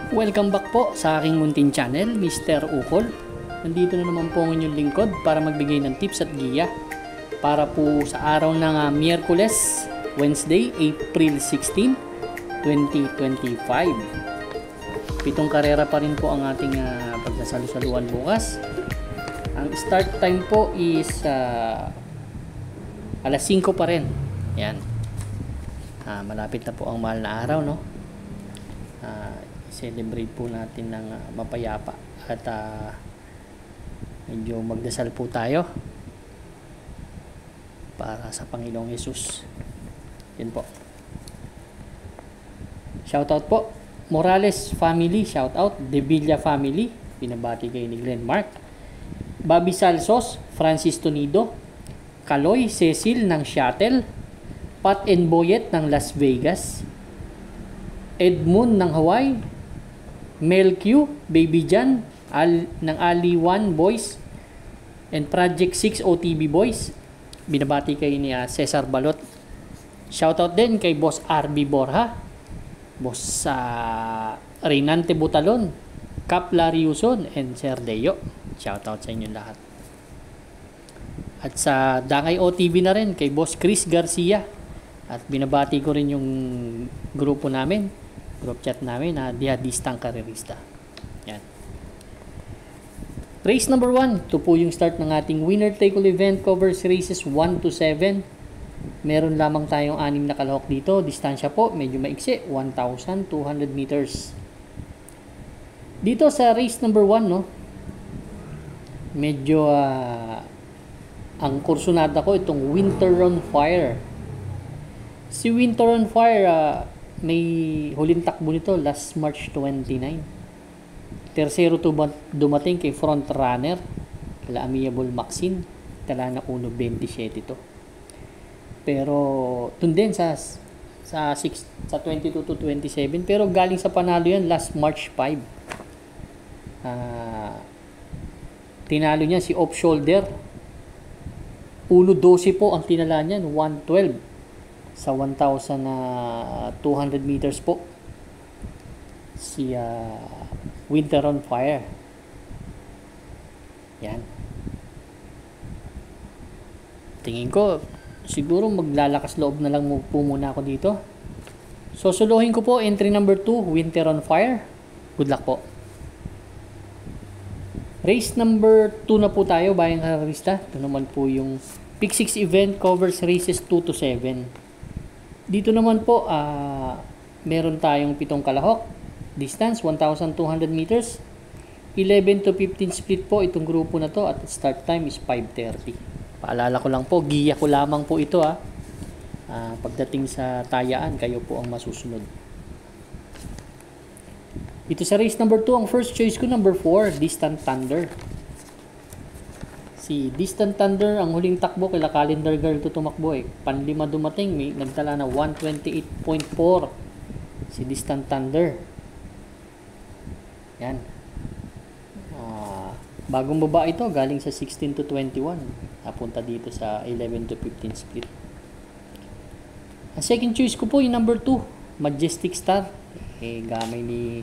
Welcome back po sa aking munting channel, Mr. Ukol. Nandito na naman po ang inyong lingkod para magbigay ng tips at giya para po sa araw ng Miyerkules, Wednesday, April 16, 2025. Pitong karera pa rin po ang ating pagsasalusaluan bukas. Ang start time po is alas 5 pa rin. Yan. Malapit na po ang mahal na araw, no? Celebrate po natin ng mapayapa at medyo magdasal po tayo para sa Panginoong Hesus. Yan po. Shoutout po Morales family, shoutout De Villa family, pinabati kayo ni Glenn Mark, Bobby Salsos, Francis Tonido, Kaloy Cecil ng Seattle, Pat and Boyet ng Las Vegas, Edmund ng Hawaii, Mel Q, Baby Jan ng Ali 1 Boys, and Project 6 OTB Boys. Binabati kayo ni Cesar Balot. Shoutout din kay Boss RB Borja, Boss Reynante Butalon, Cap Lariuson, and Sir Deo. Shoutout sa inyo lahat. At sa Dangay OTB na rin kay Boss Chris Garcia. At binabati ko rin yung grupo namin, group chat namin na Dihadistang Karerista. Yan. Race number 1. Ito po yung start ng ating winner take all event, covers races 1 to 7. Meron lamang tayong 6 na kalahok dito. Distansya po medyo maiksi, 1,200 meters. Dito sa race number 1, no, medyo ang kursunada ko itong Winter on Fire. Si Winter on Fire, may huling takbo nito last March 29. Tercero dumating kay front runner, kala Amiable Maxine, tala na 1.27 to. Pero dun din sa 22 to 27, pero galing sa panalo yan last March 5. Tinalo niya si Off Shoulder. 1.12 po ang tinala niyan, 1.12 sa 1,200 meters po si Winter on Fire. Yan. Tingin ko siguro maglalakas loob na lang po muna ako dito. So suluhin ko po entry number 2, Winter on Fire. Good luck po. Race number 2 na po tayo, bayang karerista. Ito naman po yung Pick 6 event, covers races 2 to 7. Dito naman po, meron tayong 7 kalahok. Distance, 1,200 meters. 11 to 15 split po itong grupo na to at start time is 5:30. Paalala ko lang po, giya ko lamang po ito pagdating sa tayaan, kayo po ang masusunod. Ito sa race number 2, ang first choice ko, number 4, Distant Thunder. Si Distant Thunder, ang huling takbo kila Calendar Girl to tumakbo Panlima dumating, may nagtala na 128.4 si Distant Thunder. Yan. Bagong baba ito, galing sa 16 to 21. Napunta dito sa 11 to 15 split. Ang second choice ko po yung number 2, Majestic Star. Gamay ni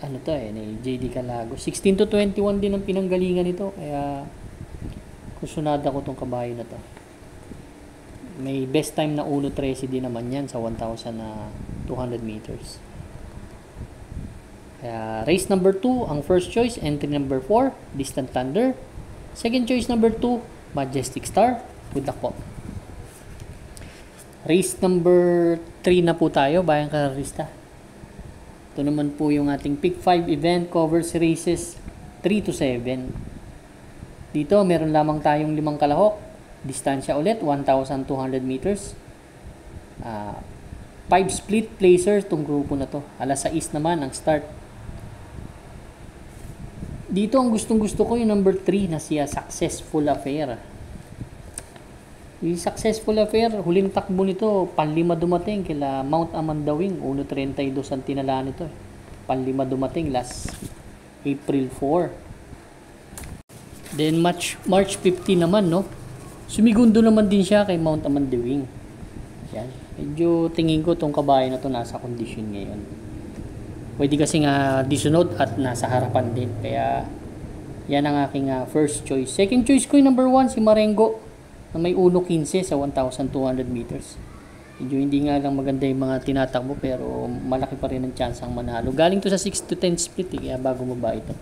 ni JD Calago. 16 to 21 din ang pinanggalingan nito. Kaya kusunada ko tong kabayo na to. May best time na 1.13 din naman yan sa 1,200 meters. Kaya race number 2, ang first choice, entry number 4, Distant Thunder. Second choice number 2, Majestic Star. Good luck po. Race number 3 na po tayo, bayang karerista. Ito naman po yung ating Pick 5 event, covers races 3 to 7. Dito, meron lamang tayong 5 kalahok. Distansya ulit, 1,200 meters. 5 split placers itong grupo na to. Alas 6 naman ang start. Dito, ang gustong-gusto ko yung number 3 na siya Successful Affair. Yung Successful Affair, huling takbo nito, panlima dumating kila Mount Amandawing, 1.32 ang tinala nito. Panlima dumating last April 4. Then March 15 naman, no? Sumigundo naman din siya kay Mount Amandawing. Yan. Medyo tingin ko tong kabayo na to nasa kondisyon ngayon. Pwede kasi nga disunod at nasa harapan din. Kaya yan ang aking first choice. Second choice ko yung number 1, si Marengo, na may 1.15 sa 1,200 meters. Medyo hindi nga lang maganda yung mga tinatakbo, pero malaki pa rin ang chance ang manalo. Galing to sa 6 to 10 split, kaya bago maba ito.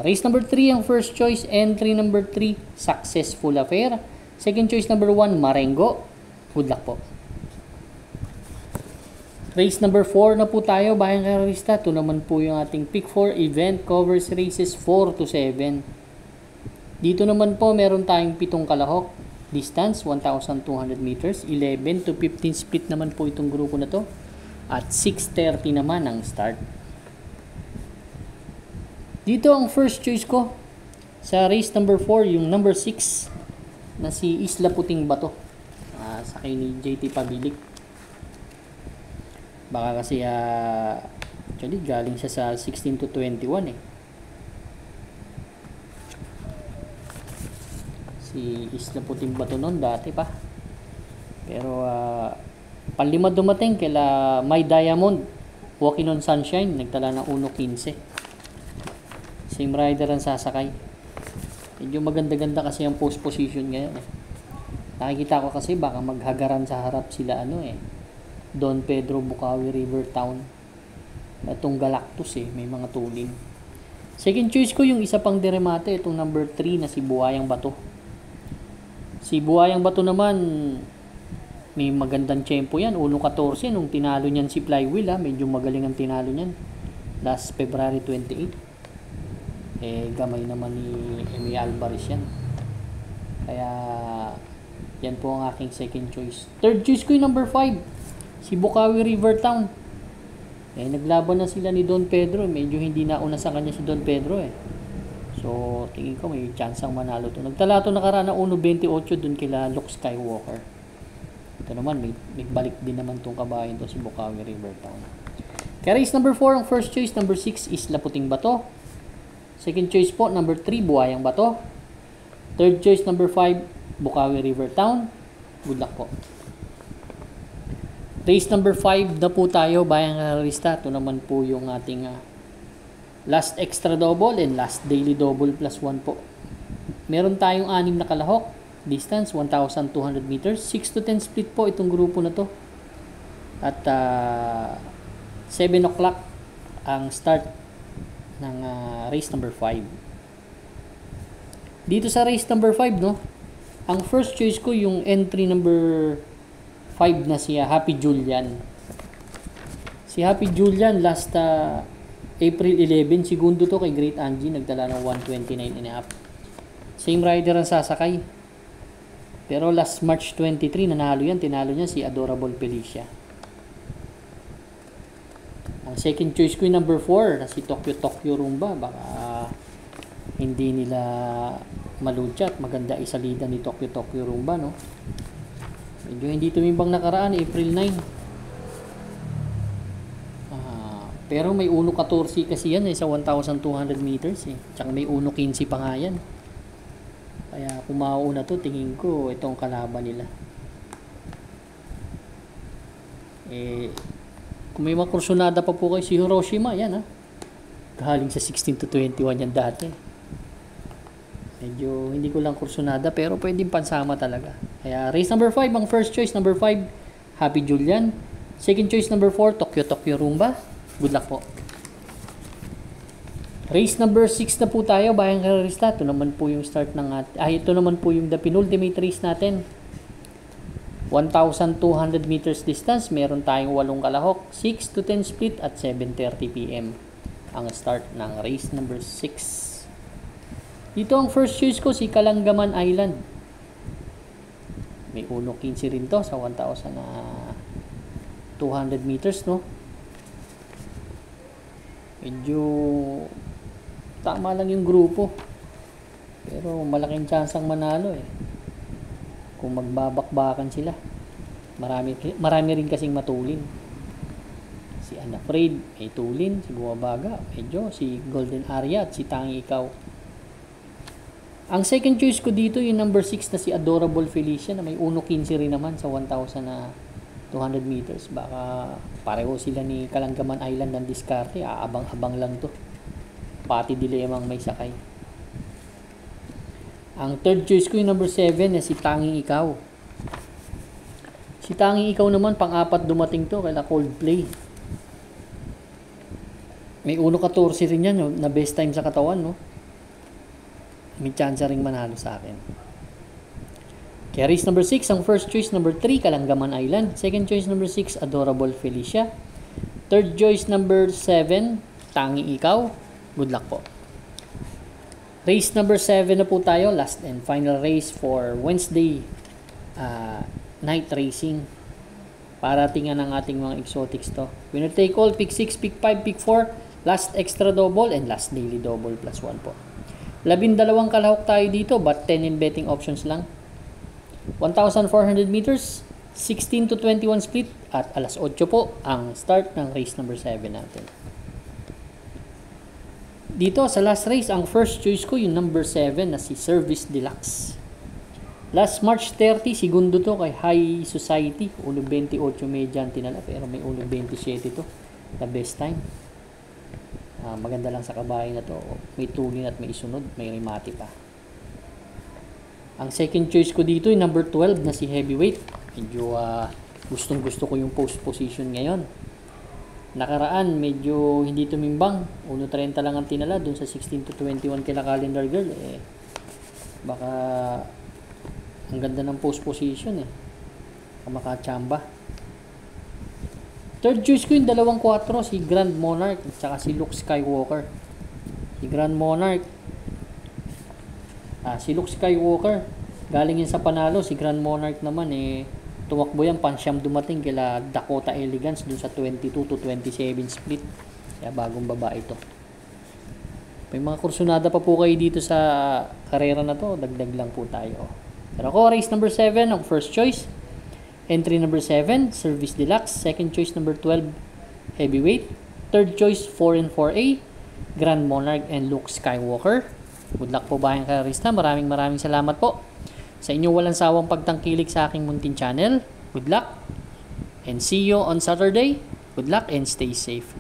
Race number 3 ang first choice. Entry number 3, Successful Affair. Second choice number 1, Marengo. Good luck po. Race number 4 na po tayo, bayang karista. Ito naman po yung ating pick 4 event. Covers races 4 to 7. Dito naman po meron tayong 7 kalahok. Distance 1,200 meters. 11 to 15 split naman po itong grupo na to. At 6:30 naman ang start. Dito ang first choice ko sa race number 4, yung number 6 na si Isla Puting Bato. Sakay ni JT Pabilik. Baka kasi actually galing siya sa 16 to 21 eh. Si Isla Puting Bato noon dati pa. Pero panlima dumating kila My Diamond, Walking on Sunshine, nagtala ng 1.15. Same rider ang sasakay. Medyo maganda-ganda kasi ang post position ngayon eh. Nakikita ko kasi baka maghagaran sa harap sila Don Pedro Bukawi River Town. Itong Galactus may mga tulin. Second choice ko yung isa pang deremate, itong number 3 na si Buhayang Bato. Si Buhayang Bato naman may magandang tempo yan, 1.14 nung tinalo niyan si Flywheel medyo magaling ang tinalo niyan. Last February 28. Gamay naman ni Emi Alvarez yan. Kaya yan po ang aking second choice. Third choice ko yung number 5. Si Bukawi River Town. Naglaban na sila ni Don Pedro. Medyo hindi nauna sa kanya si Don Pedro So, tingin ko may chance ang manalo to. Nagtala to nakaraan ng 1.28 dun kila Luke Skywalker. Ito naman, may balik din naman tong kabayan to si Bukawi River Town. Kaya race number 4, ang first choice, number 6 is Laputing Bato. Second choice po, number 3, Buhayang Bato. Third choice, number 5, Bukawi River Town. Good luck po. Race number 5 na po tayo, bayang karista. Ito naman po yung ating last extra double and last daily double plus 1 po. Meron tayong 6 na kalahok. Distance 1,200 meters. 6 to 10 split po itong grupo na to. At 7 o'clock ang start ng race number 5. Dito sa race number 5 ang first choice ko yung entry number 5 na si Happy Julian. Si Happy Julian last April 11, segundo to kay Great Angie, nagdala ng 129.5. Same rider ang sasakay. Pero last March 23 nanalo yan, tinalo niya si Adorable Felicia. Ang second choice ko yung number 4 na si Tokyo Rumba. Baka hindi nila maludya at maganda isalida ni Tokyo Rumba Medyo hindi tumimbang nakaraan, April 9. Pero may 1.14 kasi yan sa 1,200 meters Tsaka may 1.15 pa nga yan. Kaya kung mauuna to, tingin ko itong kalaban nila. Kung may mga kursunada pa po kayo, si Hiroshima, yan galing sa 16 to 21 yan dati. Medyo hindi ko lang kursunada pero pwedeng pansama talaga. Kaya race number 5, ang first choice number 5, Happy Julian. Second choice number 4, Tokyo Rumba. Good luck po. Race number 6 na po tayo, bayang karista. Ito naman po yung start ng ito naman po yung the penultimate race natin. 1,200 meters distance, meron tayong 8 kalahok, 6 to 10 split at 7:30 PM ang start ng race number 6. Dito ang first choice ko si Kalangaman Island. May 1.15 rin to sa 1,200 meters Medyo tama lang yung grupo. Pero malaking chance ang manalo kung magbabakbakan sila. Marami rin kasing matulin. Si Unafraid may tulin, si Buwabaga, medyo si Golden Aria at si Tangi Ikaw. Ang second choice ko dito yung number 6 na si Adorable Felicia na may 1.15 rin naman sa 1,200 200 meters. Baka pareho sila ni Kalangaman Island ng diskarte. Aabang-abang lang to. Pati dilemang may sakay. Ang third choice ko yung number 7 na si Tanging Ikaw. Si Tanging Ikaw naman, pang-apat dumating to, kaila Coldplay. May 1.14 rin yan, no? Na best time sa katawan, no? May chance ring manalo sa akin. Kaya race number 6, ang first choice number 3, Kalangaman Island. Second choice number 6, Adorable Felicia. Third choice number 7, Tanging Ikaw. Good luck po. Race number 7 na po tayo. Last and final race for Wednesday night racing. Para tingnan ang ating mga exotics to. Winner take all, pick 6, pick 5, pick 4. Last extra double and last daily double plus 1 po. 12 kalahok tayo dito but 10 in betting options lang. 1,400 meters, 16 to 21 split at alas 8 po ang start ng race number 7 natin. Dito sa last race, ang first choice ko yung number 7 na si Service Deluxe. Last March 30, segundo to kay High Society. Ulo 28 medyan tinala pero may ulo 27 to. The best time. Maganda lang sa kabahay na to. May tulin at may isunod. May remati pa. Ang second choice ko dito yung number 12 na si Heavyweight. Medyo gustong gusto ko yung post position ngayon. Nakaraan, medyo hindi tumimbang. 1.30 lang ang tinala dun sa 16 to 21 kila Calendar Girl. Baka ang ganda ng post position Makachamba. Third choice ko yung 2-4, si Grand Monarch at saka si Luke Skywalker. Si Grand Monarch. Si Luke Skywalker. Galing yun sa panalo. Si Grand Monarch naman tumakbo yan, pansyam dumating kila Dakota Elegance dun sa 22 to 27 split. Kaya bagong babae ito. May mga kursunada pa po kayo dito sa karera na to. Dagdag lang po tayo. Pero ako, race number 7, ang first choice. Entry number 7, Service Deluxe. Second choice number 12, Heavyweight. Third choice, 4 and 4A, Grand Monarch and Luke Skywalker. Good luck po bayang karista. Maraming salamat po sa inyong walang sawang pagtangkilik sa aking munting channel. Good luck and see you on Saturday. Good luck and stay safe.